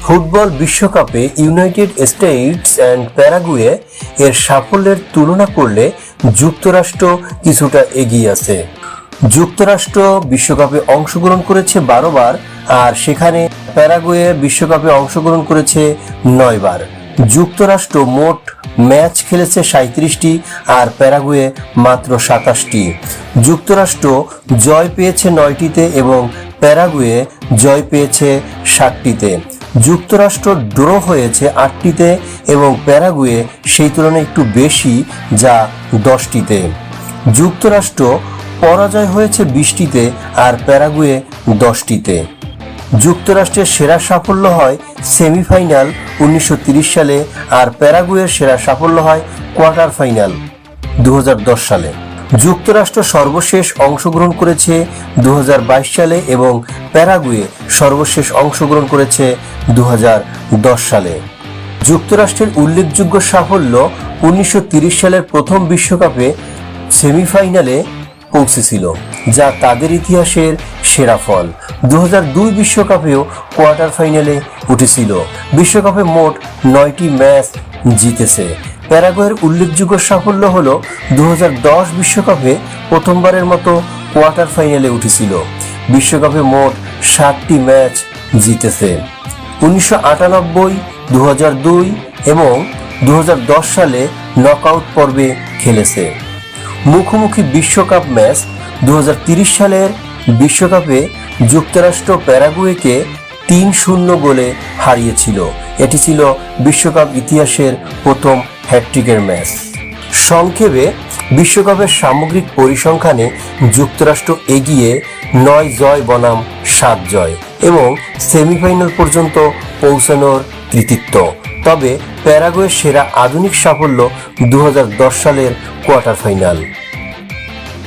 Football বিশ্বকাপে United states and Paraguay এর সাফল্যের তুলনা করলে যুক্তরাষ্ট্র কিছুটা এগিয়ে আছে। যুক্তরাষ্ট্র বিশ্বকাপে অংশগ্রহণ করেছে 12 বার, আর সেখানে প্যারাগুয়ে বিশ্বকাপে অংশগ্রহণ করেছে 9 বার। যুক্তরাষ্ট্র মোট ম্যাচ খেলেছে 37টি আর প্যারাগুয়ে মাত্র 27টি। যুক্তরাষ্ট্র জয় পেয়েছে 9টিতে এবং প্যারাগুয়ে জয় পেয়েছে 7টিতে। যুক্তরাষ্ট্র ড্র হয়েছে 8টিতে এবং প্যারাগুয়ে সেই তুলনায় একটু বেশি, যা 10টিতে। যুক্তরাষ্ট্র পরাজয় হয়েছে 20টিতে আর প্যারাগুয়ে 10টিতে। যুক্তরাষ্ট্রের সেরা সাফল্য হয় সেমিফাইনাল 1930 সালে, আর প্যারাগুয়ের সেরা সাফল্য হয় কোয়ার্টার ফাইনাল 2010 সালে। যুক্তরাষ্ট্র সর্বশেষ অংশগ্রহণ করেছে 2022 সালে এবং প্যারাগুয়ে সর্বশেষ অংশগ্রহণ করেছে 2010 সালে। যুক্তরাষ্ট্রের উল্লেখযোগ্য সাফল্য 1930 সালের প্রথম বিশ্বকাপে সেমিফাইনালে পৌঁছেছিল, যা তাদের ইতিহাসের সেরা ফল। 2002 বিশ্বকাপেও কোয়ার্টার ফাইনালে উঠেছিল। বিশ্বকাপে মোট 9টি ম্যাচ জিতেছে। প্যারাগুয়ের উল্লেখযোগ্য সাফল্য হল 2010 বিশ্বকাপে প্রথমবারের মতো কোয়ার্টার ফাইনালে উঠেছিল। বিশ্বকাপে মোট 7টি ম্যাচ জিতেছে। 1998, 2002 এবং 2010 সালে নকআউট পর্বে খেলেছে। মুখোমুখি বিশ্বকাপ ম্যাচ 2030 সালের বিশ্বকাপে যুক্তরাষ্ট্র প্যারাগুয়েকে 3-0 গোলে হারিয়েছিল। এটি ছিল বিশ্বকাপ ইতিহাসের প্রথম হ্যাটট্রিকের ম্যাচ। সংক্ষেপে বিশ্বকাপের সামগ্রিক পরিসংখ্যানে যুক্তরাষ্ট্র এগিয়ে 9 জয় বনাম 7 জয় এবং সেমিফাইনাল পর্যন্ত পৌঁছানোর কৃতিত্ব। তবে প্যারাগুয়ের সেরা আধুনিক সাফল্য 2010 সালের কোয়ার্টার ফাইনাল।